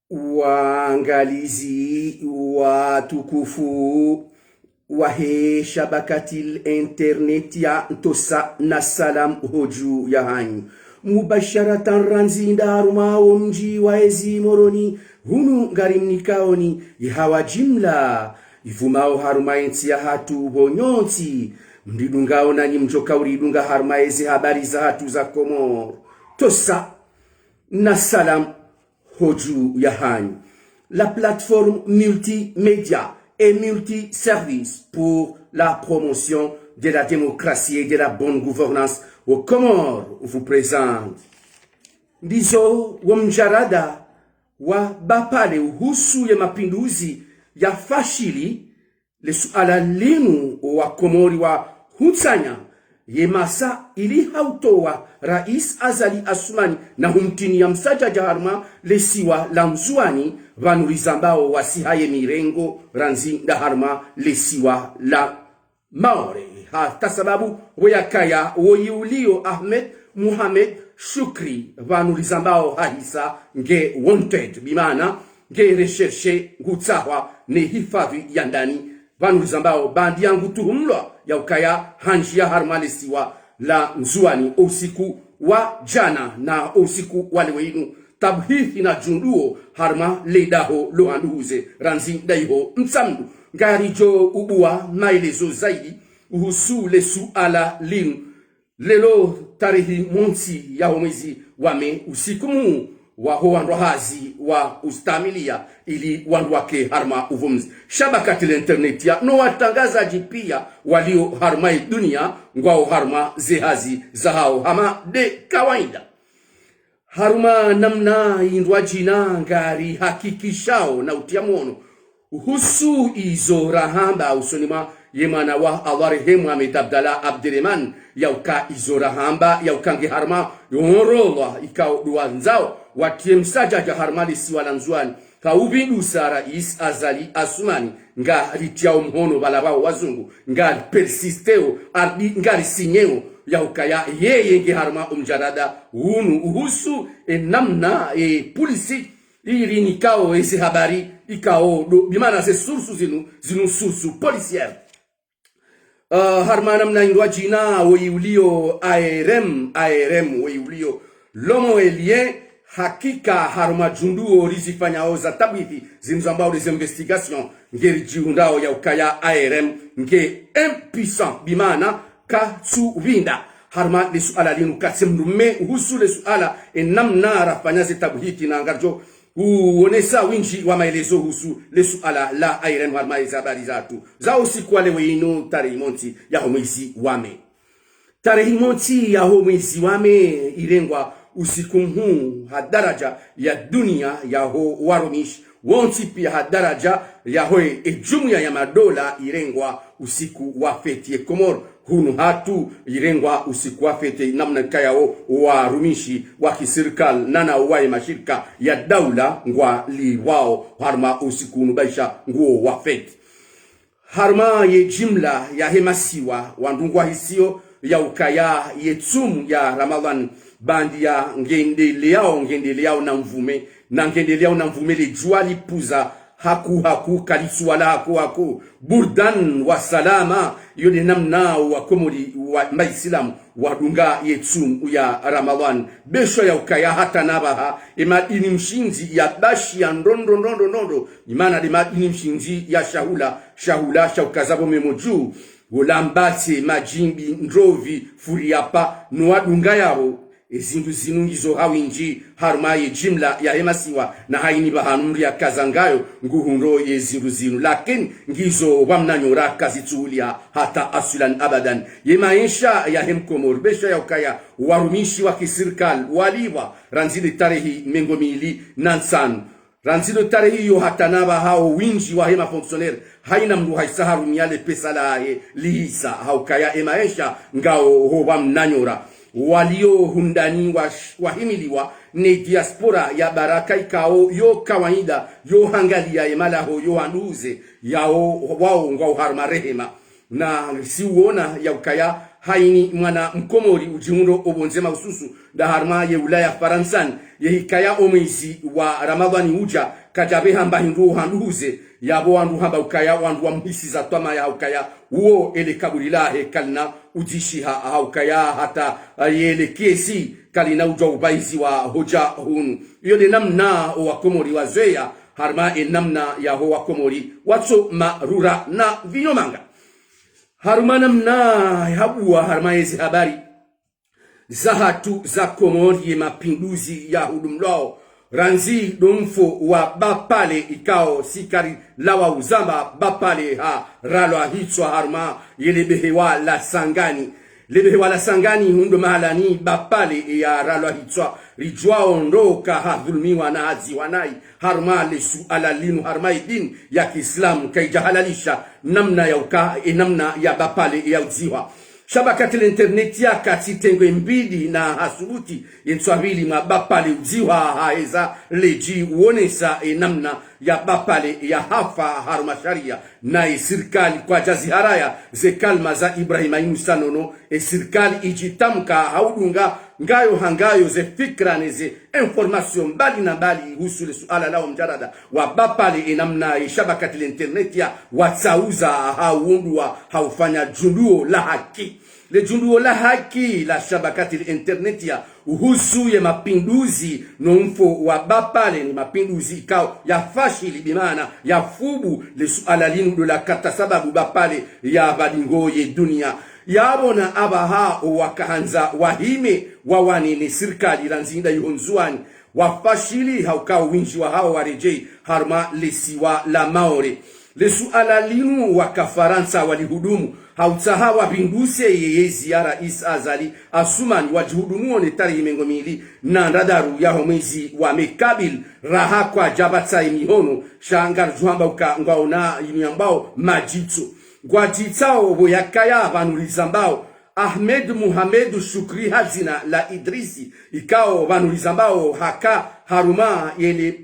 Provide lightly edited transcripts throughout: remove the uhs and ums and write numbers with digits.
waangalizi watukufu wa he shabakatil internet ya Ntosa na salam hoju ya hanyu mubasharatan ranzinda harumao mji wa ezi moroni hunu ngarimnikaoni ihawa jimla ifumao harumaensi ya hatu bonyonsi mdidungao na mjoka uridunga harumaezi habari za hatu za Komoro Tosa na salam hoju ya hanyu, la plateforme multimédia et multiservice pour la promotion de la démocratie et de la bonne gouvernance aux Comores vous présente ndizo wa mjarada wa bapale uhusu ya mapinduzi ya fashili le suala linu wa Komori wa hutsanya yemasa ili hautowa Rais Azali Assoumani na humtini ya msaja jaharma lesiwa la mzuani vanurizambao wasihaye mirengo ranzi ndaharma lesiwa la maore hata sababu weyakaya woyiulio Ahmed Muhammad Shukri vanurizambao hahisa nge wanted bimana nge recherche ngutsawa ne hifadhi ya ndani vanurizambao bandi yangu tuhumlwa ya ukaya hanjia harmalesiwa la mzuani usiku wa jana na usiku wale weinu tabhithi na junduo harma ledaho lohanduze ranzi daiho msamdu ngarijo ubua maelezo zaidi uhusu lesu ala linu lelo tarehi monsi ya mwezi wame usiku mu wa hoandwahazi wa ustamilia ili wandwake harma uvumzi shabakati la internet ya no watangazaji pia walio harma dunia ngwao harma zehazi zahao hama de kawaida harma namna indwajina ngari hakikishao na utiamono uhusu izo rahamba usonima yemana wa awarehemu Ahmed Abdallah Abdirahman yauka izo rahamba yaukange harma yonrola ikao duanzao watie msaja ja harma lesiwa la mzuani kaubindusa Rais Azali Assoumani nga ritiao mhono balabao wazungu nga persisteo ardi nga sinyeo ya ukaya yeye nge harma umjarada unu uhusu namna polisi ili nikao ezi habari ikao bimana ze sursu zinu sursu policière harma namna indwa jina woyiulio ARM woyiulio lomo elien hakika haruma junduo rizifanya oza tabithi zinzambao les investigations ngeri jiundao ya ukaya ARM nge impuissant bimana ka winda harma le suala linu katsemrume uhusu le suala namna rafanya zitabuhiti na ngarjo uonesa winji wa maelezo husu le suala la ARM harma izabari zatu za usiku wale weinu tarehi monti ya mwezi wame tarehi monti ya mwezi wame irengwa usiku huu hadaraja ya dunia ya ho warumish wonti pia hadaraja ya hoe jumuiya ya madola irengwa usiku wa feti Komoro hunu hatu irengwa usiku wa feti namna kayao warumishi wa kiserikali nana wae mashirika ya daula ngwa liwao harma usiku nubaisha nguo wa feti harma ye jimla ya hemasiwa wandungwa hisio ya ukaya yetumu ya Ramadhan bandi ya ngendeleao na mvume le jua lipuza haku kalisuala haku burdan wa salama yode namna wa komori wa maisilamu wadunga yetumu ya Ramadhan besho ya ukaya hata nabaha ema inimshinzi ya bashi ya ndondo imana lima inimshinzi ya shahula shaukazabo memoju ulambate majimbi ndrovi furiapa nuadunga yao ezindu zinungizo hawinji harma ye jimla ya hemasiwa na haini bahanumri ya kazangayo nguhundo ye zinu lakini ngizo wamnanyora kazitulia hata asulan abadan ye maisha ya hemkomor besha ya ukaya warumishi wa kiserikali waliwa ranzile tarehi mengomili nansan ranzilo tarehi yo hatanaba hao winji wa hema fonctionnaire haina mdu haisaharu miale pesa la lihisa haukaya emaesha ngao hoba mnanyora walio hundani wahimiliwa ne diaspora ya baraka ikao yo kawaida yo hangalia emalaho yo anduze yao wao ngao harma rehema na si uona ya ukaya haini mwana mkomori ujiundo obonzema ususu da harma ye ulaya Faransan ye hikaya omezi wa Ramadhani uja kajabe hamba hindu handuze yabo wandu hamba ukaya wandu wa mhisi za twama ya ukaya uo ele kaburilahe kalina ujishiha haukaya hata yele kiesi kalina uja ubaizi wa hoja hunu iyo de namna wakomori wazoea harma namna ya ho wakomori watso marura na vinyomanga haruma namna habua harma yezi habari zahatu za komori mapinduzi ya hudumlao ranzi domfo wa bapale ikao sikari lawa uzamba bapale ha ralwa hitswa harma yelebehewa la sangani lebehewa la sangani hundo mahalani bapale ya ralwa hitswa rijwa ondoka hadhulmiwa na hazi wanai harma lesu ala linu harma idin ya Kiislamu kaijahalalisha namna ya uka namna ya bapale ya uziwa shabakati l'internet ya kati tengwe mbidi na hasuruti yenswahili mabapale uziwa haeza leji uonesa namna ya bapale ya hafa harma sharia na serikali kwa jazi haraya ze kalma za Ibrahima Imusanono serikali ijitamka haudunga ngayo hangayo ze fikra neze information mbali na mbali husule suala lao mjarada wa bapale namna shabakati l'internet ya watsauza hauundwa haufanya junduo la haki le junduo la haki la shabakati l'internet ya uhusu ya mapinduzi nomfo wa bapale ni mapinduzi ikao ya fashili bimana ya fubu le suala linu do la kata sababu bapale ya badingo ye dunia yabona abaha wakahanza wahime wawane ni serikali ranzinda yonzuani wafashili haukao winji wa hao warejei harma lesiwa la maore lesu alalinu waka Faransa walihudumu hautahawa binduse yeye ziara is azali asumani wajihudumu one tari mengomili na radaru ya homezi wa mekabil raha kwa jabatsa imihono shangar juhamba uka ngaona imiambao majitsu kwa jitsao boyakaya vanulizambao Ahmed Muhammad Shukri Hazina la Idrisi ikao vanulizambao haka haruma yele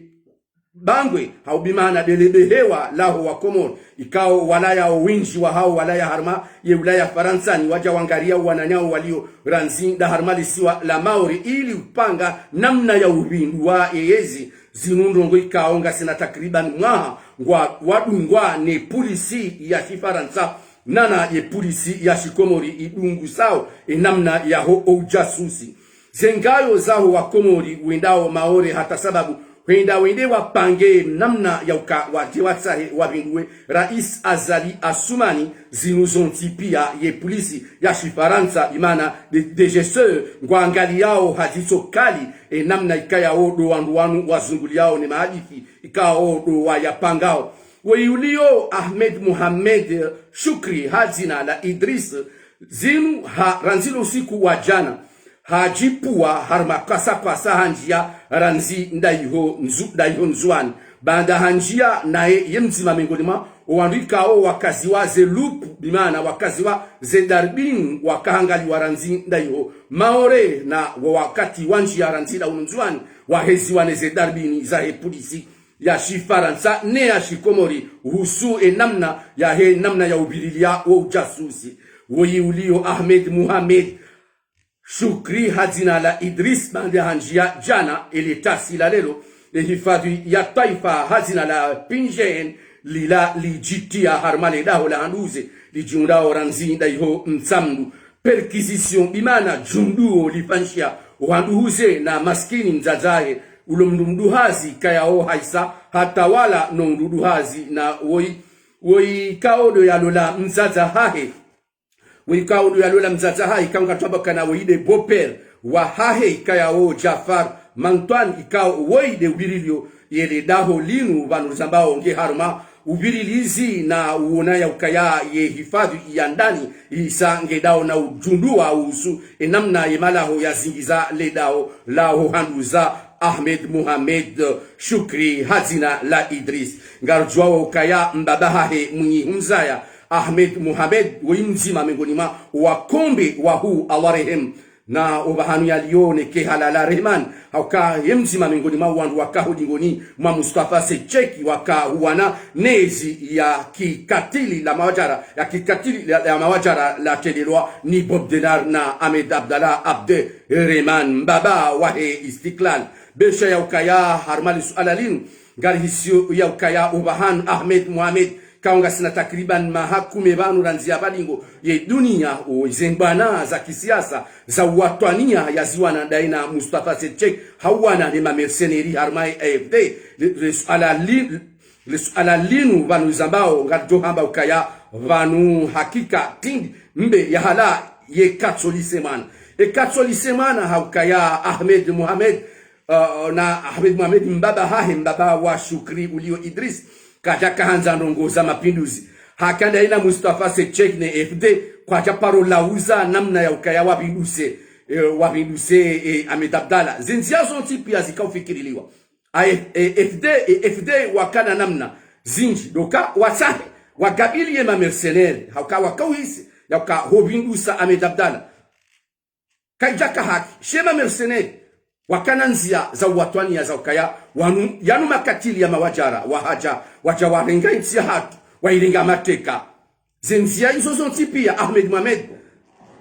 bangwe haubimana delebehewa laho wa Komoro ikao walaya winji wa hao walaya harma ye ulaya Faransa ni waja wangaria wananyao walio ranzinda harma lisiwa la maori ili upanga namna ya ubindu wa eyezi zinundongo ikaonga sina takriban mwaha ngwa wadungwa ne polisi ya Faransa nana ye polisi ya Komori idungu sao namna ya ho ujasusi zengayo zao wa Komori wendao maore hata sababu wende wapange namna ya uka wajiwatsahe wabindwe Rais Azali Asumani zinuzonti pia ye polisi ya Faransa imana de gesteur ngwangali yao hadiso kali namna ikaya odo wanduwanu wazunguli yao ni maadifi ikaya odo wa yapangao weyulio Ahmed Muhammad Shukri Hazina la Idris zinu ranzilo usiku wa jana hajipua harma kasa kwa hanjia ranzi ndaiho nzuani banda hanjia na yemzima mengolima oandikao wakazi wa zelup bimana wakazi wa zedarbin wakahangali waranzi ndaiho maore na wakati wanjia ranzi la unzuani wahezi wane zedarbini za polisi ya Faransa ne ya Komori husu namna ya ubililia wa ujasusi ulio Ahmed Muhammad Shukri Hazina la Idris bande hanjia jana elitasi la lelo hifadhi ya taifa Hazina la Pinjen lila lijitia harmale daho la handuze lijiunda oranzi ndaiho msamdu perquisition bimana junduo lifanshia uhanduhuze na maskini mzazahe ulomdumduhazi kayao haisa hatawala no mduduhazi na woi kaodo ya lola mzazahahe wikao ya lola mzazaha ikanga twabaka na wide boper wa hahe ikayao Jafar Mantwan ikao wide ubirilio yele daho linu vanuzambao nge harma ubirilizi na uona ya ukaya ye hifadhi ya ndani isa nge dao na ujundua usu namna yemalaho ya zingiza le dao lao handuza Ahmed Muhammad Shukri Hazina la Idris ngarujwao ukaya mbabahahe mwenye umzaya Ahmed Muhammad wimzima miongoni mwa wakombe wa huu awarehemu na obahanu yalione ke halala rehman hauka yemzima mingoni mwa wandu wakahudingoni mwa Mustafa Secheki wakahuana nezi ya kikatili la mawajara ya kikatili la mawajara la tedelwa ni Bob Denar na Ahmed Abdallah Abde Rehman mbaba wahe Istiklal besha ya ukaya harmali sualalin gari hisio ya ukaya obahan Ahmed Mohamed kaunga sina takriban mahakume banu ranzia balingo ye dunia o zembana za kisiasa za watwania ya ziwana daina Mustafa Sechek hawana ni mercenary harmai AFD le ala linu banu zambao ngajo hamba ukaya banu hakika tindi mbe ya hala ye katsoli semana e katsoli semana haukaya Ahmed Mohamed na Ahmed Mohamed mbaba hahe mbaba wa Shukri Ulio Idris kaja kahanza ndongoza mapinduzi hakanda ina Mustafa Sechek ne FD kwa japaro lauza namna ya ukaya wabinduse Ahmed Abdallah zinzia zonti pia zikaufikiriliwa FD wakana namna zinji doka wasahe wakabili ma mercenaire hauka wakauhisi ya uka hobindusa Ahmed Abdallah kajaka haki shema mercenaire wakana nzia za watwania za ukaya wanu yanu makatili ya mawajara waja warenga intia hatu wairenga mateka zenzia hizo zonti pia Ahmed Mohamed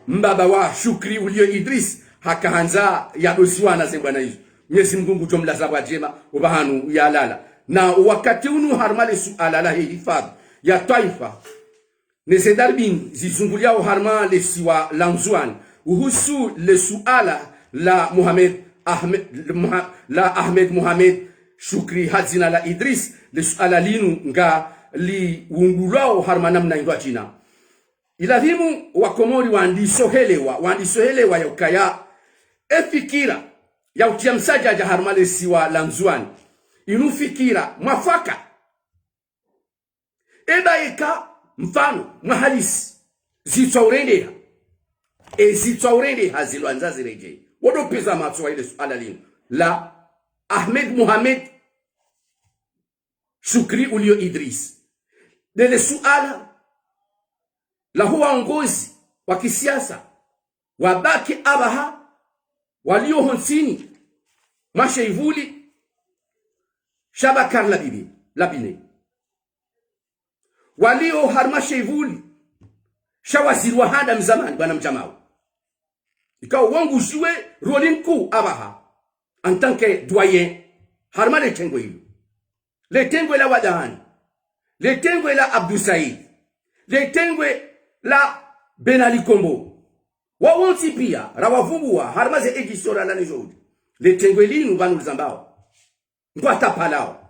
mbaba wa Shukri Ulio Idris hakahanza ya dosiwana zembana hizo Mwenyezi Mungu jumla za wajema ubahanu ya lala na wakati unu harmale suala la hifadhi ya taifa nezedarbin zizungulia harmale siwa lanzwan uhusu le suala la Ahmed Mohamed Shukri hazina la Idris le suala linu nga li ungulao harmanamna indwa china ilahimu wakomori wandisohelewa ya ukaya efikira ya utia msaja ja harmale siwa lanzwani inu fikira mwafaka eda eka mfano mahalisi zitwaurende hazilwanza zireje wodo pesa matsuwa ile suala linu la Ahmed Mohamed Shukri Ulio Idris dele suala la huwa ngozi wa kisiasa wabaki abaha walio honsini mashaivuli Shabakar labine walio harma shaivuli shawaziri wa hada mzamani bwana mjamao ikawa wangu jue roli mkuu abaha en tant que doyen harma le tengwe hilo le tengwe la wadahani le tengwe la Abdou Said le tengwe la Benali Kombo wawonsi pia rawavumbua harma ze egisora la nijodi le tengwe linu banu zambao ngwata palao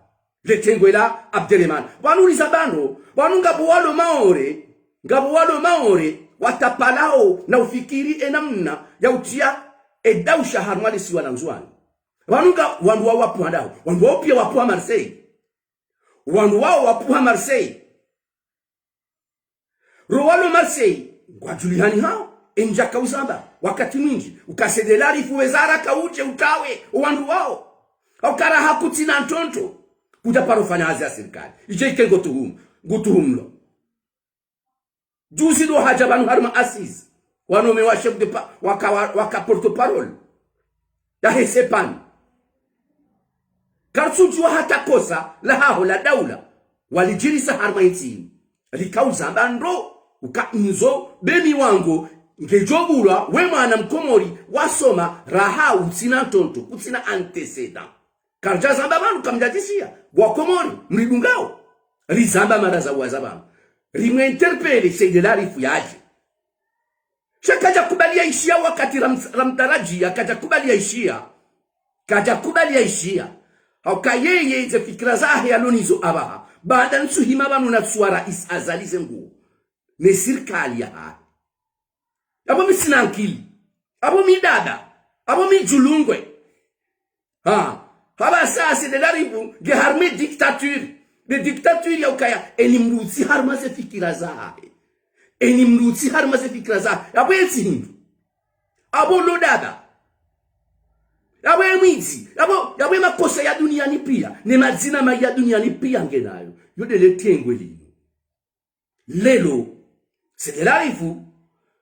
le tengwe la Abderrahman banu lizabano banu ngabuwalo maore watapalao na ufikiri enamna ya utia edausha harma siwa lanzwani Wanuga wandu wao wapu handao. Wandu wao pia wapu wa Marseille. Wandu wao wapu wa Marseille. Rowalo Marseille. Kwa julihani hao. Enjaka uzamba. Wakati mwingi. Ukasedelari fuwezara kauche utawe. Wandu wao. Ukara hakuti na ntonto. Kuja parofanya hazi ya serikali. Ije ike ngutuhumlo. Juzi do hajabanu harma Aziz. Wanome wa chef de waka porto parole. Ya hesepani. Karsujua hata kosa la haho la daula walijirisa harma intini likauza bandro uka inzo bemi wango ngejobura we mwana mkomori wasoma raha utsina tonto utsina antecedent karja zamba banu kamjatishia wakomori mridungao rizamba maraza wazabanu rimwe interpele seidelarifu yaje shakaja kubalia ishia wakati ramtaraji akaja kubalia ishia kaja kubalia ishia hauka yeye ze fikira zahe alonizo abaha baada nsuhima banu na suara is azalize nguo ne sirkali ya haa abo misinankili abo midada abo mijulungwe haba sasi de laribu ge harme dictature de dictature ya ukaya enimruzi harma ze fikira zahe enimruzi harma ze fikira zahe abo yensi hindu abo lodada Yabo emizi, yabo makosa ya dunia ni pia, ne mazina ya dunia ni pia ngenayo. Yode le tengwe lino. Lelo, se de larifu,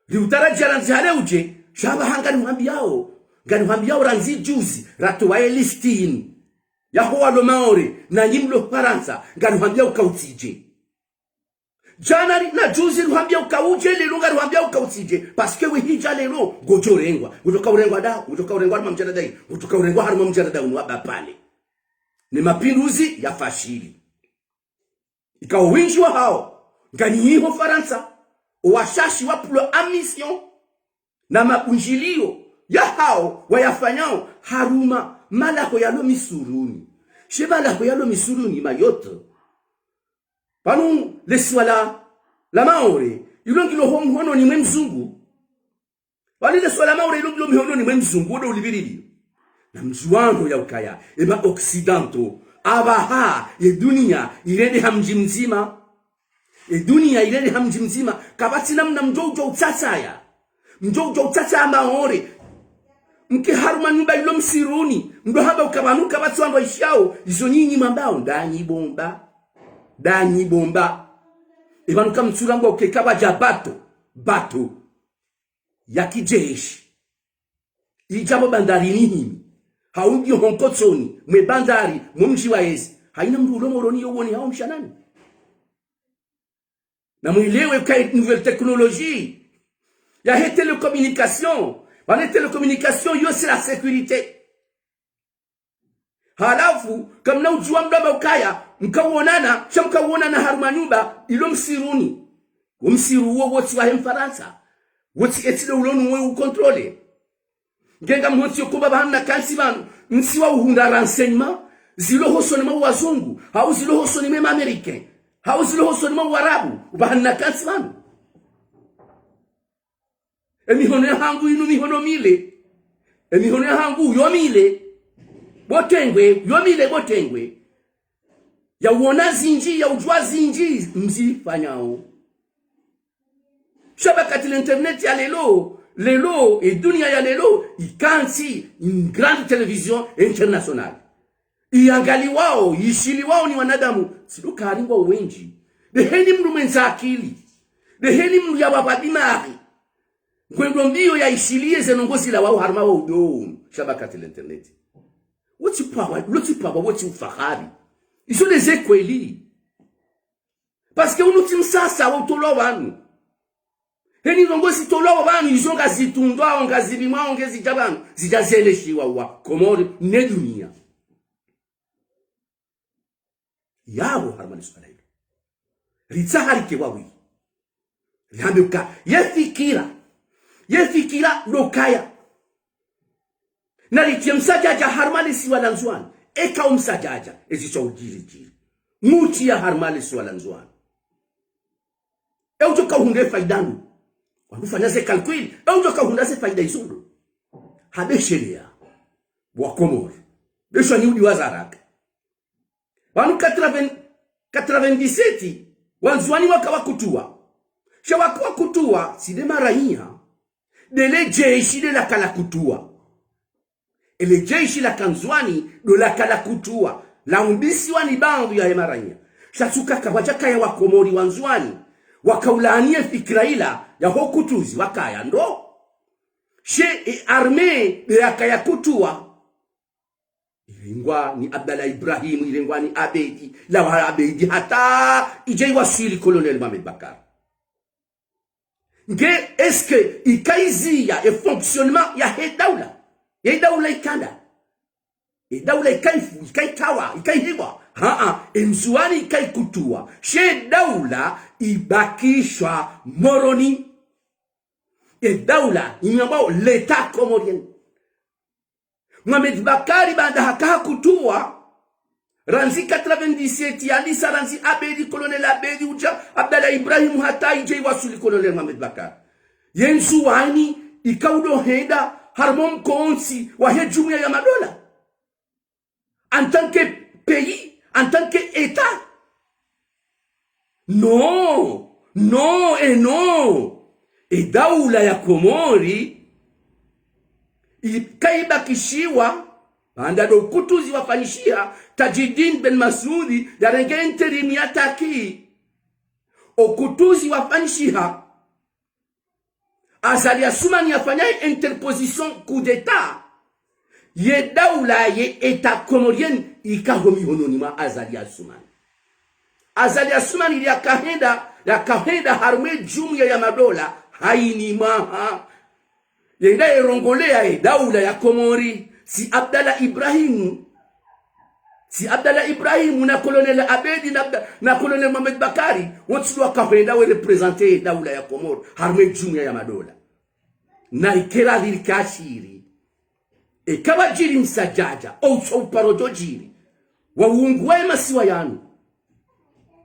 li utarajia lanzi hale uje, shaba hangani mwambiao ngani mwambiao ranzi juzi ratuwae listini ya hoa lo Maori na nyimlo Faransa ngani mwambiao kautije janari na juzi ruhambia ukauje lelo ngari ruhambia ukautije paske we hija lelo gojorengwa utoka urengwa da utoka urengwa harma mjara dai utoka urengwa harma mjara da unwaba pale ni mapinduzi ya fashili ikawa winji wa hao ngani hiho Faransa washashi wapulo amisyon na makunjilio ya hao wayafanyao haruma malako yalo misuruni shebalako yalo misuruni mayoto panu leswala la Maori ilongilo hono ni mzungu wali leswala Maori ilongilo hono ni mzungu ndo ulibiridi na mjuano ya ukaya ema occidentaux abaha ye dunia irede hamji mzima e dunia irede hamji mzima kabati namna mjojo utsasaya mjojo utsasa Maori mke haruma nyumba ilo msiruni ndo haba ukabanuka batu wangu ishao izo nyinyi mambao danyi bomba ibanuka mtsurango ukekaba jabato bato ya kijeshi ijabo bandarini himi hauji honkotsoni mwe bandari mumji wa Yesi haina mrulo moroni yowoni hao mshanani na mwilewe kwa nouvelle technologie ya he télécommunication bane télécommunication yo c'est la sécurité halafu kamna ujua mdaba ukaya mkawonana chamkawonana haruma nyumba ilo msiruni umsiru wo woti wa Faransa woti etile ulonu we ukontrole ngenga mwoti yokuba bahana kansi banu nsiwa uhunda renseignement zilo hosonema wazungu au zilo hosonema americain au zilo hosonema warabu bahana kansi banu emihono ya hangu inu mihono mile emihono ya hangu yomile botengwe ya uona zinji ya ujua zinji mzifanyao shabakati l'internet ya lelo et dunia ya lelo ikansi une grande télévision internationale iangali wao yishili wao ni wanadamu siluka haringwa uwenji deheni mru menza akili deheni mru ya wabadimari kwendo mbio ya ishilie zenongozi la wao harma wao udo shabakati l'internet woti pawa woti ufahari iso les ekweli parce que unuti msasa wotolo wanu heni zongozi tolo wanu izonga zitundwa ngazibimwa ongezi jabanu zijazeleshiwa wa komori ne dunia yabo harmani swalailo ritahari ke wawi lambuka yefikira lokaya na litie msajaja harmali siwa lanzwani eka umsajaja ezicho ujiri muti ya harmali siwa lanzwani ujoka hunde faidanu wanufanya ze kalkwili ujoka hunde ze faida izuru habeshelia wakomori besho ni udi wazaraka wanu 97 wanzwani wakawakutua shawakutua sidema raia dele jeshi de la kalakutua ele jeshi la kanzwani do la kalakutua la umbisi wani bandu ya hemaranya shasuka kabajaka ya wakomori wanzwani wakaulania fikraila ya hokutuzi wakaya ndo she arme de akaya kutua ilingwa ni Abdallah Ibrahim ilingwa ni Abedi la wa Abedi hata ije wasili colonel Mohamed Bakar nge eske ikaizia e fonctionnement ya hedaula ikanda daula ikaifu ikaikawa ikaihiwa emzuani ikaikutua she daula ibakishwa moroni daula inyambao leta komorien Mohamed Bakari banda haka kutua ranzi 97 alisa ranzi Abedi colonel Abedi uja Abdallah Ibrahim hata ije wasuli colonel Mohamed Bakari yenzu wani ikaudo heda harmon konsi wa hejumia ya madola en tant que pays, en tant que État. Non, non et non. Et daula ya Komori ikaibakishiwa banda do kutuzi wafanyishia Tajidin Ben Masudi ya renge interim ya taki okutuzi wafanyishia Azali Assoumani afanya interposition coup d'état. Ye daula ye eta komorien ikahomi hononima Azali Assoumani. Azali Assoumani ya kahenda harme jumia ya madola hainima ha. Yenda erongolea ye daula ya Komori si Abdallah Ibrahim na colonel Abedi na colonel Mohamed Bakari wotsuwa kahenda we representer daula ya Komori harme jumia ya madola na ikera lirikashiri kama jiri msajaja au parojo jiri wa uungwe masiwa yanu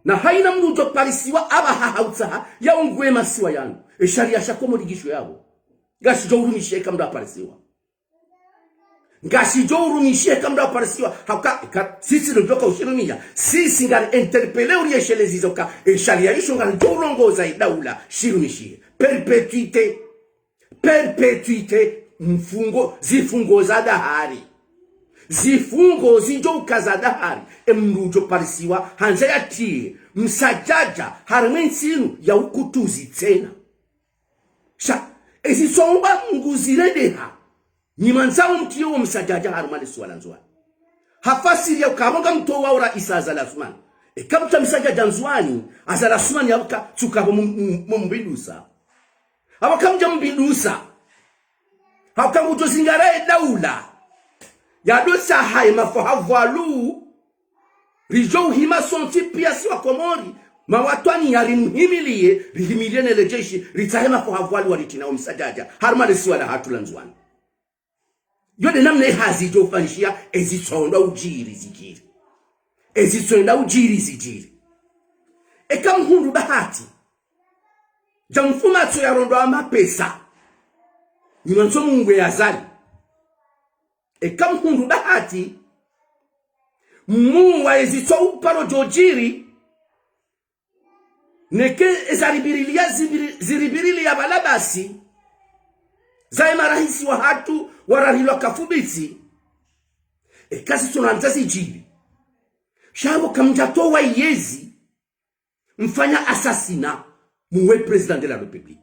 na haina mnujo parisiwa aba hahautsaha ya uungwe masiwa yanu sharia shakomo ligisho yabo gashi jo urumishe kamda parisiwa ngashi jo urumishe kamda parisiwa haka sisi ndoka ushirumia sisi ngari interpele uri shelezizoka sharia yisho ngari jo urongoza daula shirumishie perpetuite mfungo zifungo za dahari zifungo zijoka za dahari emrujo parisiwa hanza yatie msajaja harmensinu ya ukutuzi tena sha ezisomba nguziredeha nimanzao mtiyo msajaja harmane suwalanzwa hafasiri ya ukabonga mtowa ura isa Azali Assoumani kabuta msajaja nzwani Azali Assoumani yabuka tukabo mbindusa abakamja mbindusa hakamuto zingare daula ya dosa hai mafahavu rijo hima sonti pia siwa Komori mawatwani yarimhimilie rihimilie nele jeshi ritahema fahavu walitina umsajaja harmale siwa la hatulanzwani yode namne hazi jo fanishia ezisonda ujiri zigiri ekamhundu bahati jamfuma tu ya rondo amapesa nimanzo mungwe Azali kamhundu bahati muwa ezito uparo jojiri neke ziribirilia balabasi zaima rahisi wa hatu warahilo kafubisi kasi tunanzazi jiri shabo kamjato wa yezi mfanya assassina muwe president de la République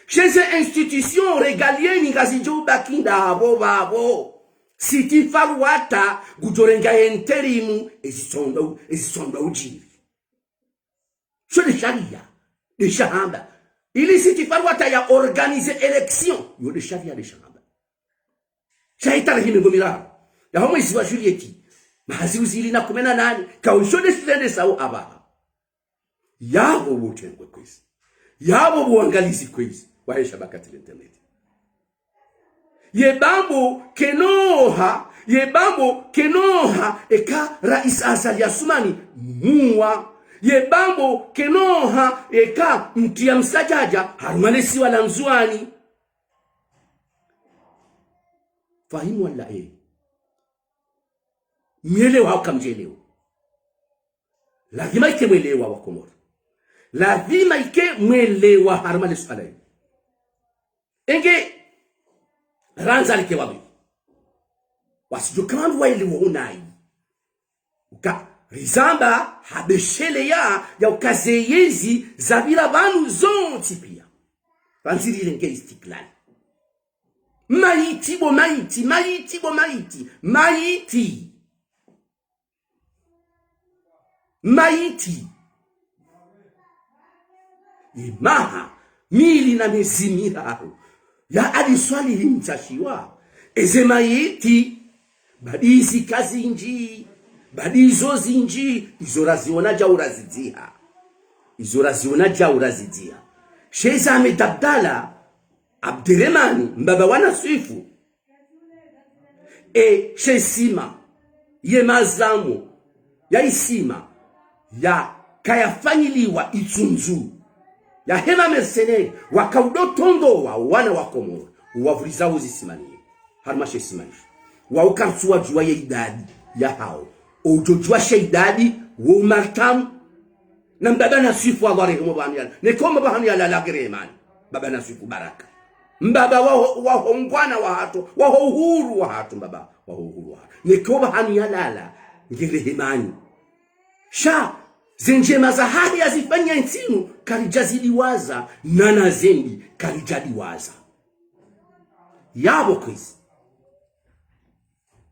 chez ces institutions régaliennes ngazijo bakinda abo siti faruata gujorenga interimu ezisonda ujiri so de sharia de shahamba ili siti faruata ya organiser élection yo de sharia de shahamba shaitara hime gomira ya homo isiwa Julieti mazi uzili na 18 kausho de sao aba yabo butengwe kwezi yabo buangalizi kwezi waisha bakati internet yebambo kenoha eka rais Azali Assoumani muwa yebambo kenoha eka mtia msajaja harumane wala nzwani fahimu wala mwelewa au kamjelewa lazima ike mwelewa wa Komori lazima ike mwelewa harumane swala enge ranza like wabi wasijukandu wa ili unai uka rizamba habeshele ya ukazeyezi zabila banu zonti pia banziri lenge istiklali maiti imaha mili na mezimiraho ya aliswali himtashiwa eze maiti badizi kazinji badizo zinji izoraziona jaurazidia Sheza Ahmed Abdallah Abderrahmani mbaba wana Swifu Shesima ye mazamu ya isima ya kayafanyiliwa itunzu ya hema mercenaire wakaudotondo wa wana wa Komoro wavuliza uzisimani harmashe simani wa ukartuwa jua ya idadi ya hao ujojua sheidadi wa umartam na mbaba na Swifu wa rehemu bahaniala nekoma bahaniala la geremani baba na Swifu baraka mbaba wa hongwana wa hatu wa uhuru wa hatu mbaba wa uhuru wa hatu nekoma bahaniala la geremani sha zenjema za hali azifanya ntinu karijaziliwaza nana zendi karijaliwaza yabo kwezi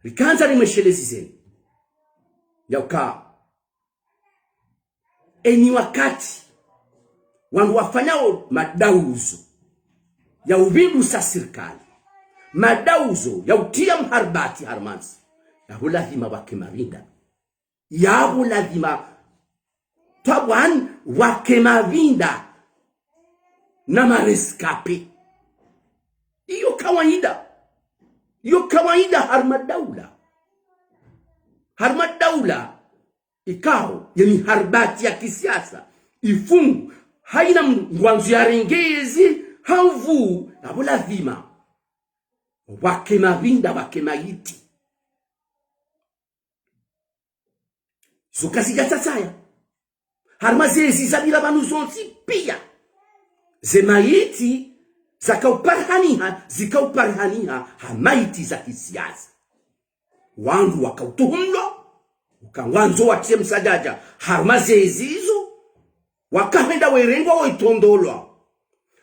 rikanza rimeshelezi zeni yauka eni wakati wandu wafanyao madauzo ya uvindu sa serikali, madauzo ya utia mharbati harmansi yahu lazima wakemavinda, yahu lazima tabwan wakemavinda na mareskape. Iyo kawaida harmadaula ikao yani harbati ya kisiasa ifungu haina mwanzo ya rengezi havu abo lazima wakemavinda wakemaiti zokasiga tasaya harma zezi zabila banu zonsi pia zemaiti zikauparhaniha hamaiti za kisiasa wangu wakautuhumlo ukawanzo watie msajaja harma zezi hizo wakahenda werengwa waitondolwa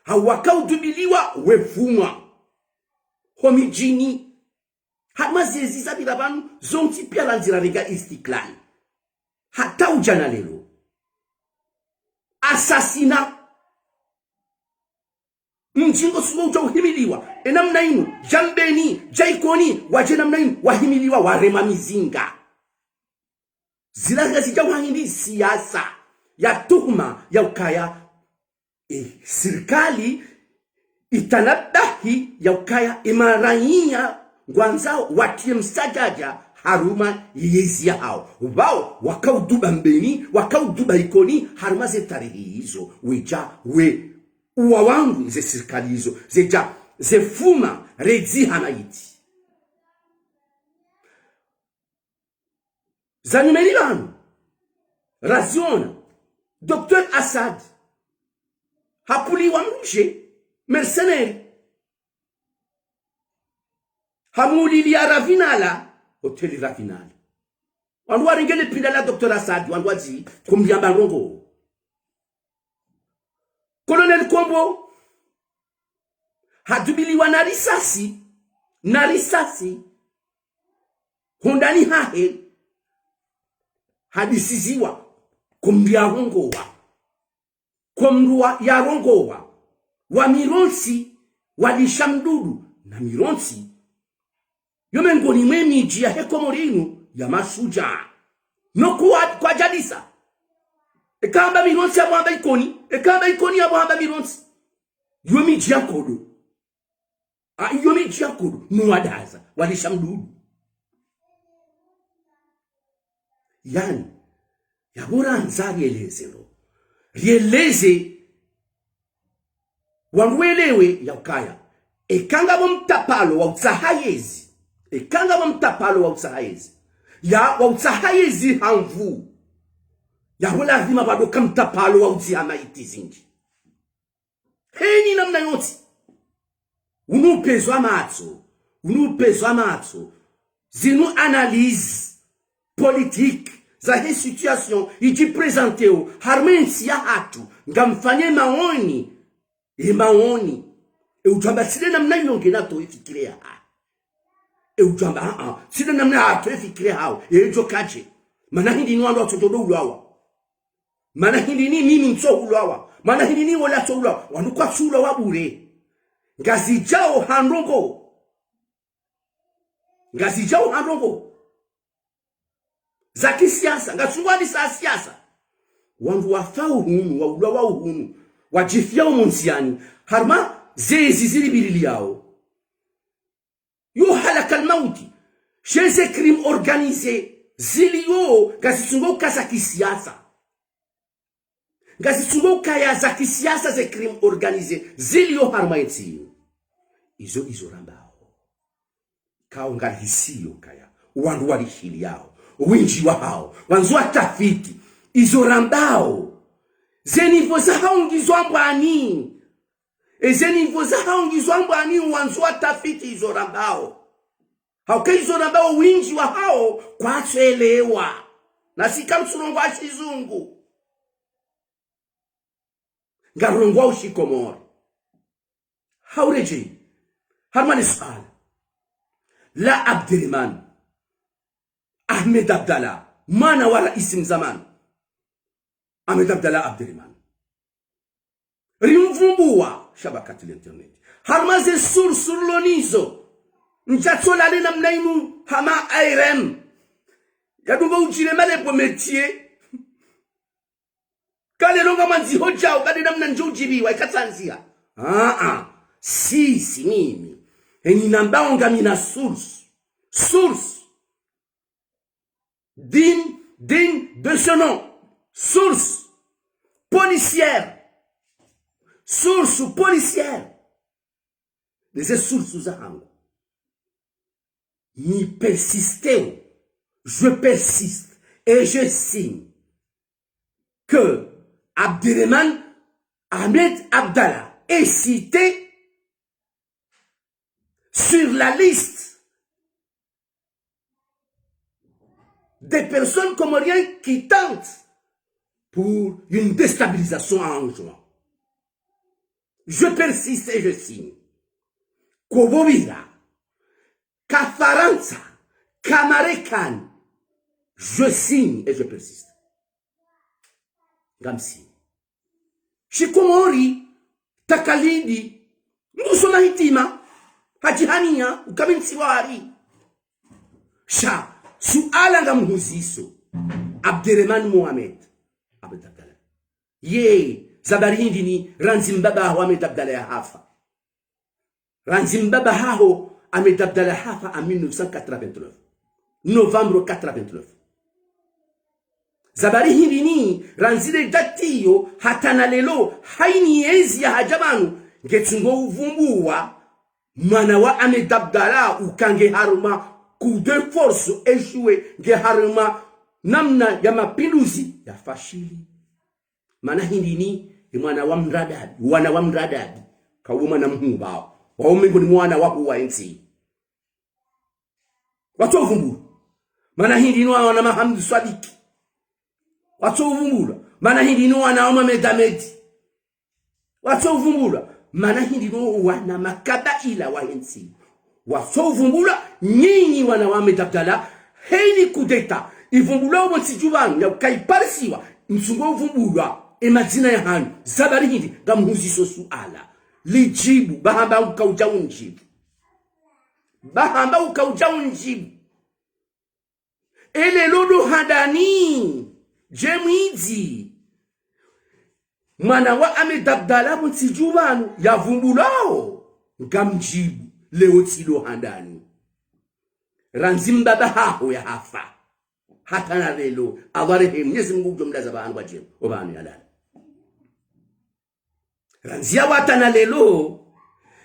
hawakaudubiliwa wefumwa homijini harma zezi zabila banu zonsi pia lanzira rega istiklali hata ujana lelo asasina mjingo sugo uja uhimiliwa enamna inu jambeni jaikoni waje namna inu wahimiliwa warema mizinga zila zija wahindi siasa ya tuhuma ya ukaya serikali itanabahi ya ukaya imaranyia ngwanzao watie msajaja haruma yezi ya hao wao wakauduba mbeni wakauduba ikoni haruma ze tarehe hizo weja uwa wangu ze serikali hizo zeja zefuma rezi hanaiti zanumeli banu raziona Dr. Assad hapuli wa mrushe mercenary hamuli ya ravinala hoteli ravinala wandu waringele pindala Dr. Assad wandu wazi kumbiamba rongo Colonel Kombo hadubiliwa na risasi hundani hahe hadisiziwa kumbia rongowa kumruwa ya rongowa wa mironsi walishamdudu na mironsi yomengoni mwemiji ya hekomorinu ya masuja nokuwa kwa jadisa ekamba mironsi ya mwamba ikoni ya mwamba mironsi yomiji ya kodo yomiji ya kodo nuwadaza walishamdudu yani yabora nzari elezero rieleze wanguelewe ya ukaya ekanga wa mtapalo wa utsahayezi ya utsahayezi hamvu ya hula dhima bado kamtapalo wa utsihama itizinji heni namna yoti unupezwa matso zinu analyse politique za hii situation iji presenteo harmensi ya hatu ngamfanye maoni ujamba sile namna yonge nato ifikirea ujamba sile namna hato ifikirea hao ejo kache mana hindi ni wandu watotodo ulawa mana hindi ni mimi mso ulawa mana hindi ni wala so ulawa wandu kwa sula wabure ngazijao handongo za kisiasa ngasungwani sa siasa wandu wafao hunu wa ulawa hunu wajifia umunsiani harma zezi zilibili yao yo halaka almauti chez crime organisé zilio gazisungo kaza kisiasa gazisungo kaya za kisiasa ze crime organisé zilio harma yeti izo rambao kaunga hisio kaya wandu walishili yao winji wa hao wanzu watafiti izo rambao zenivo za haungizwa mbwani zenivo za haungizwa mbwani wanzu watafiti izo rambao hauke izo rambao winji wa hao kwa chelewa na sika msurongo wa shizungu ngarongwa ushikomor haureji harmani sual la Abdirahman Ahmed Abdallah mana wala isim zaman Ahmed Abdallah Abdirahman rimvumbua shabakati l'internet harmaze sur lonizo njatsola le namnainu hama IRM yadumba ujire male po métier kale longa manzi hojao kade namna njojibi wa ikatsanzia si mimi eni nambaonga mina source digne de ce nom, source policière de ces sources zahango ni persister, je persiste et je signe que Abdirahman Ahmed Abdallah est cité sur la liste des personnes comoriennes qui tentent pour une déstabilisation en juin. Je persiste et je signe. Kobovira, Kafaransa, Kamarekan, je signe et je persiste. Gamsi. Shikomori, Takalidi, Musona Hitima, Hajihania, Ukabinsiwari. Sha. Suala ngamhuziso Abdirahman Mohamed Ahmed Abdallah ye zabarindini ranzimbaba Ahmed Abdallah hafa ranzimbaba hao Ahmed Abdallah hafa en 1989 novembre 89 zabarindini ranzile datiyo hatana lelo haini ezi ya hajamanu ngetsungo uvumbua mwana wa Ahmed Abdallah ukange haruma coup de force échoué geharuma namna ya mapinduzi ya fashili mana hindini mwana wa mradadi kawuma na mhumba waumengo ni mwana wa huwa enzi watu vumbulu mana hindini wana Mahamdu Sadiki watu vumbulu mana hindini wana Ahmed Ahmed watu vumbulu mana hindini wana makabaila wa enzi wasovumbula nyinyi wana wa Ahmed Abdallah heni kudeta ivumbula wonsijubangu ya ukaiparisiwa msungo uvumbulwa emazina ya hanu zabari hindi gamuhuziso suala lijibu bahamba ukauja unjibu ele lodo hadani jemwizi mwana wa Ahmed Abdallah wonsijubangu ya vumbulao gamjibu leo tilo handani ranzimbaba haho ya hafa hata na lelo awarehe Mwenyezi Mungu jumla za bantu baje obani halala ranzia wata na lelo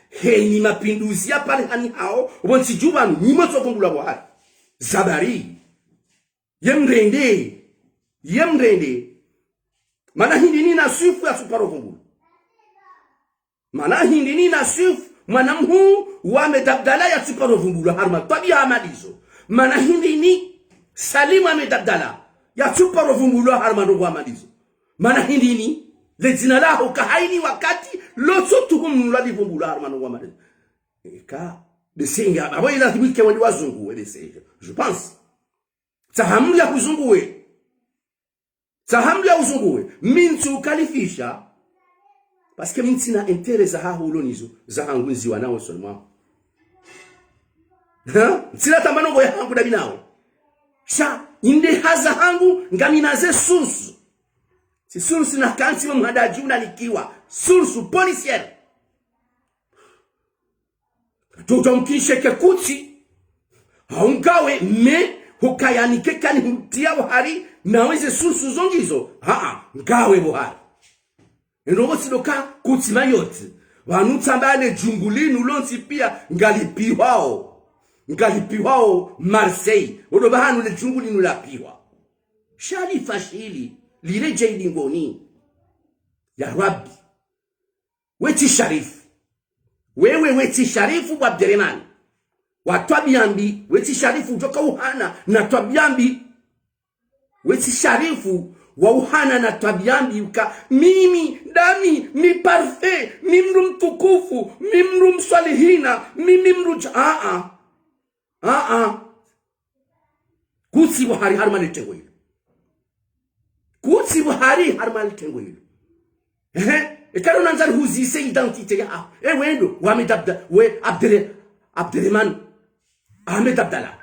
heni mapinduzi ya pale hani hao bonsi juba ni moto kongula bwa zabari yemrende mana hindi ni na sufu ya suparo kongula mana hindi ni na sufu mwanamhu wa Ahmed Abdallah ya suparo vumbulu harma tabia amalizo mana hindi ni Salim Ahmed Abdallah ya suparo vumbulu harma ndo amalizo mana hindi ni lezina lao kahaini wakati loso tuhum la vumbulu harma ndo amalizo eka de senga abo ila tibike wali wazungu de senga je pense tahamlu ya kuzunguwe tahamlu ya uzunguwe mintu kalifisha parce que mintina intérêt za haho ulonizo za hangunzi wanao seulement sila tamano ya hangu dabinao sha inde haza hangu ngaminaze source si source na kansi mhadaji unalikiwa source policière toto mkishe kekuti haungawe me hukayanike kani hutia wahari naweze source zongizo ngawe buhari Ndogo sidoka kutima yote wanutambane jungulinu lonsi pia ngalipiwao Marseille odoba hanu le jungulinu la piwa shali fashili lile jaili ngoni ya Rabbi weti sharifu weti sharifu wa Abdirahman watwabiambi weti sharifu joka uhana na twabiambi weti sharifu wauhana na tabiambi uka mimi dami mi parfait mi mru mtukufu mi mru msalihina mimi mru kutsi wahari harmali tengo hilo kutsi wahari harmali tengo hilo ekaro nanzar huzise identite ya wendo we Abdurrahman Ahmed Abdallah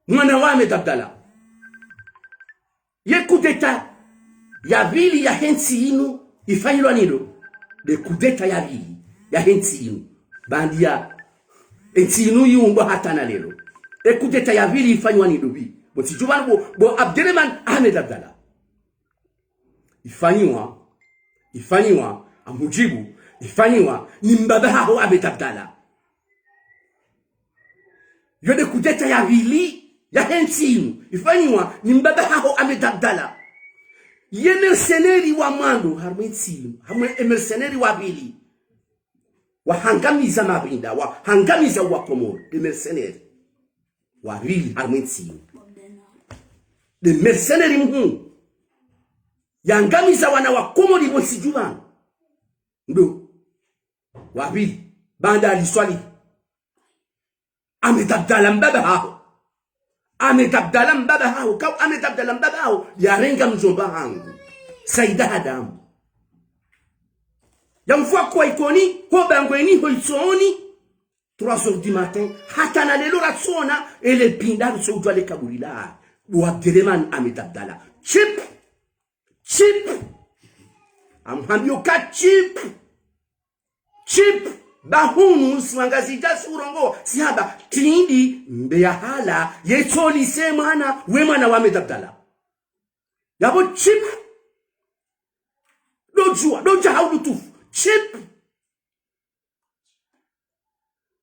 mwana wa Ahmed Abdallah ye coup d'etat ya vili ya hensi inu ifanyilwa nilo de coup d'etat ya vili ya hensi inu bandia hensi inu yumbo hata na lelo coup d'etat ya vili ifanywa nilo bi boti jubana bo Abdurrahman Ahmed Abdallah ifanywa amujibu ifanywa ni mbaba hao Ahmed Abdallah yo de coup d'etat ya vili ya hensi inu ifanywa ni mbaba hao Ahmed Abdallah ye mercenari wa mando harmensi hamwe mercenari wa bili wa hangamiza mabinda wa hangamiza wa komoro de mercenari wa bili harmensi de mercenari mhu yangamiza wana wa komori bosijuma ndo wa bili banda aliswali Ahmed Abdallah mbaba hao Ahmed Abdallah mbaba hao kau Ahmed Abdallah mbaba hao yarenga mjomba hangu Saida Adam yamfua kwa ikoni ho bangweni ho itsoni 3h du matin hata na lelo ratsona ele pinda so utwale kabulila bo Abdurrahman Ahmed Abdallah chip amhambio ka chip bahunu swangazita surongo sihaba tindi mbeyahala yetsoli semana we mwana wa Ahmed Abdallah yabo chip doja haudutufu chip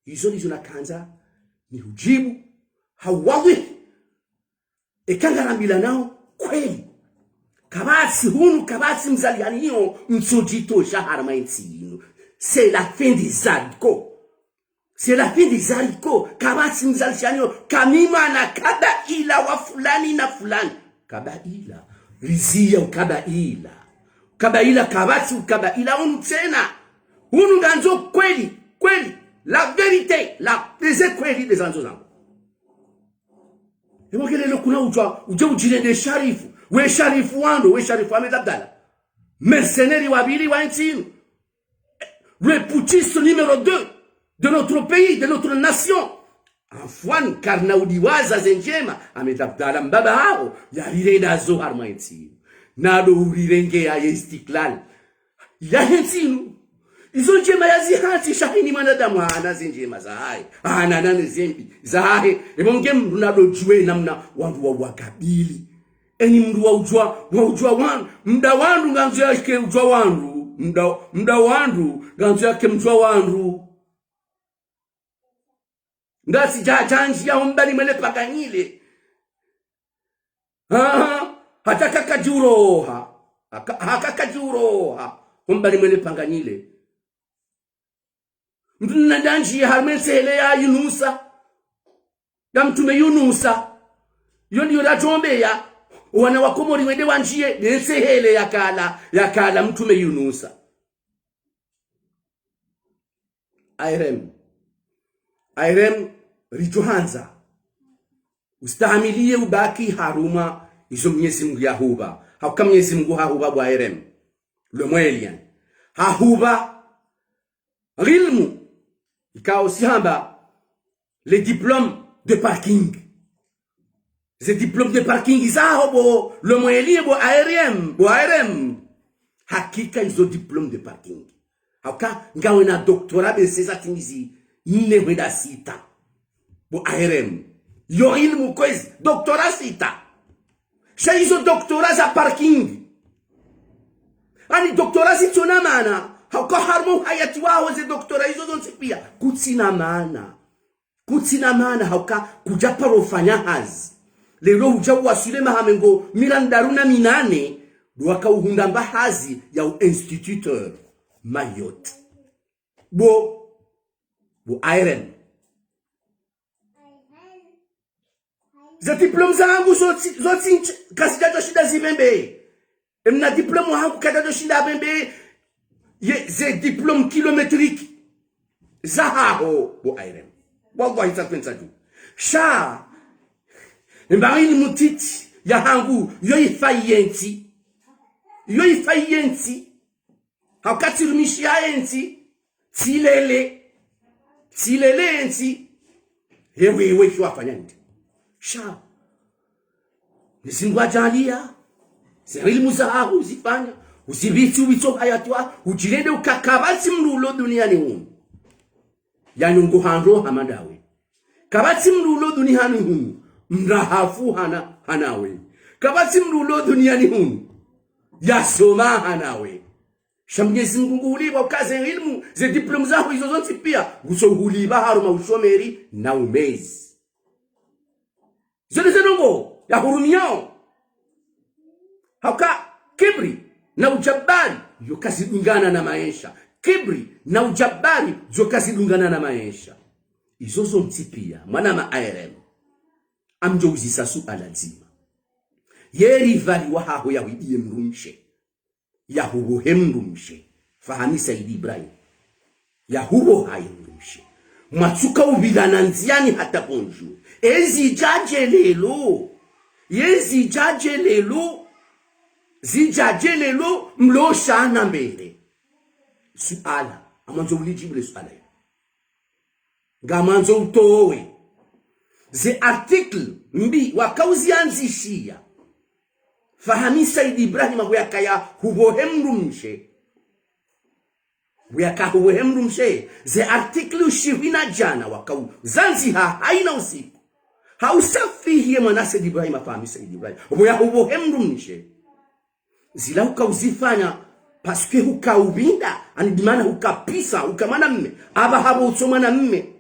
hizo na kanza ni hujibu hawawi ekangarambila nao kweli kabasi mzaliani hiyo msojito shahara mainsino. C'est la fin des haricots. C'est la fin des haricots. Kabasi mzalishanyo kamima na kabaila wa fulani na fulani. Kabaila. Rizia ukabaila. Kabaila kabasi ukabaila tena. Ganzo kweli. La vérité. Les kweli des anzo zangu. Emo kelele kuna ujire de sharifu. We sharifu wando. We sharifu Ahmed Abdallah. Mercenaires wabili wa nchini. Le putschiste numéro 2 de notre pays, de notre nation. Afwan karnaudiwaza zenjema Ahmed Abdallah mbaba hao yarirenda zo harmaiti. Nado urirenge ya Istiklal. Ya hentinu. Izo njema ya zihati shahini mwanadamu ana zenjema za hai. Ana nane zembi za hai. Emonge mnado jue namna wandu wa wakabili. Eni mndu wa ujua wandu. Mda wandu nganzo yake ujua wandu. Mda wandu ganzo yake mjua wandu ndasi jajanji ya umbali mwele paganyile hata kakajuroha umbali mwele paganyile mtuna danji ya harmensele ya Yunusa ya mtume Yunusa yondi yoda jombe ya wana wakomori wende wanjie nesehele yakala mtume Yunusa Airem rijohanza ustahamilie ubaki haruma izo Mwenyezi Mungu yahuba hauka Mwenyezi Mungu hahuba bwa Airem le moyen hahuba ilmu ikao sihamba les diplômes de parking. Ces diplômes de parking izao bo le moyen bo ARM hakika izo diplôme de parking hauka ngawe na doctorat de ces atinizi ne weda sita bo ARM yo ilmu kwezi doctorat sita sha izo doctorat za parking ani doctorat sitona mana hauka harmo hayati wao ze doctorat izo zonse pia kutsina maana hauka kujapa rofanya hazi lero ujawa sulema hamengo mirandaruna minane duwaka uhunda mbahazi ya instituteur Mayotte bo Iron za diplôme zangu zoti kasijato shida zibembe mna diplôme hangu kada do shinda bembe ye ze diplôme kilométrique zahaho bo airem wallahi tapensa du sha mbari mutiti ya hangu yo ifayenti hakati rumishia enti tilele enti hewe kwa fanya nini sha nisingwa jalia serili muzahahu zifanya usibitu bito hayatwa ujirede ukakabati mrulo duniani humu yani nguhanro hamadawe kabati mrulo duniani humu mrahafu hanawe kabati mrulo duniani humu yasoma hanawe Shamnyezi Mungu uliba ukaze ilmu ze diploma zako hizo zote pia usohuliba haruma ushomeri na umezi zote zenongo ya hurumiao hauka kibri na ujabari yokazidungana na maisha kibri na ujabari yokazidungana na maisha hizo zote pia mwana ma ARM amjo uzisasu alazima yeri vali wahaho ya wiye mrumshe Yahubo hemrumshe fahami Saidi Ibrahim Yahubo hayemrumshe matsuka ubidana nziani hata bonjour zijaje lelo mlosha na mbele suala amanzo ulijibule suala gamanzo utowe ze article mbi wakauzianzishia fahami Saidi Ibrahim weyakaya hubohemrumshe ze artiklu shivina jana wakau zanziha haina usiku hausafihi mwana Saidi Ibrahim fahami Saidi Ibrahim hubohemrumshe zila ukauzifanya paske hukaubinda anidimana hukapisa hukamana mme aba habo utsomana mme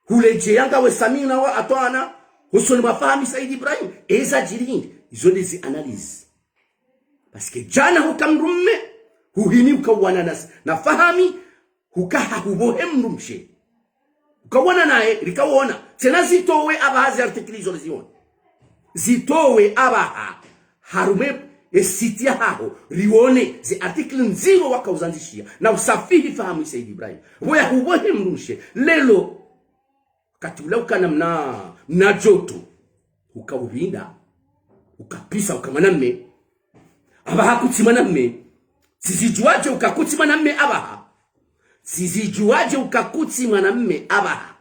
huleje yanga we samina wa atwana husoni mafahami Saidi Ibrahim eza jirindi izo dizi analyze parce que jana hukamrumme huhini ukawana na fahami hukaha hubohemrumshe ukawana nae rikawona tena zitowe abahazi artikli zo zion zitowe abaha harume esitia haho rione zi artikli nziro wakauzanzishia na usafihi fahami Saidi Ibrahim boya hubohemrumshe lelo katula ukana mna joto ukauhinda ukapisa ukamana mme abaha kutimana mme sizijuaje ukakutimana mme abaha sizijuaje ukakutimana mme abaha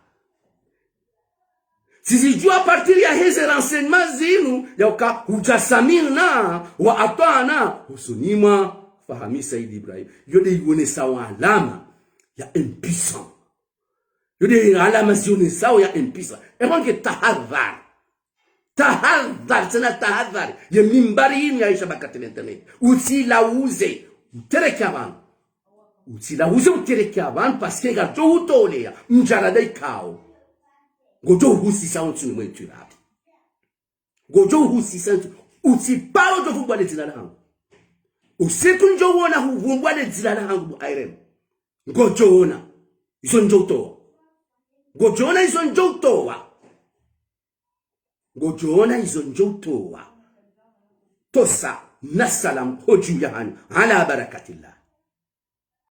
sizijua partir ya heze renseignement zinu ya ukahujasamina wa atana usonima fahami Saidi Ibrahim yode yone sawa alama ya impuissant yode alama zione sawa ya impuissant emange tahadhar tena tahadhari ya mimbari hii ya shabakati internet usilauze utereke abantu parce que gato utolea mjarada ikao gojo husisa ntuni mwetu hapo gojo husisa utipalo to vumbwa lezina langu usiku njo wona huvumbwa lezina langu ARM gojo wona izo njo toa gojo wona izo njo toa gojoona izo njotowa tosa nasalam hoju yahan ala barakatillah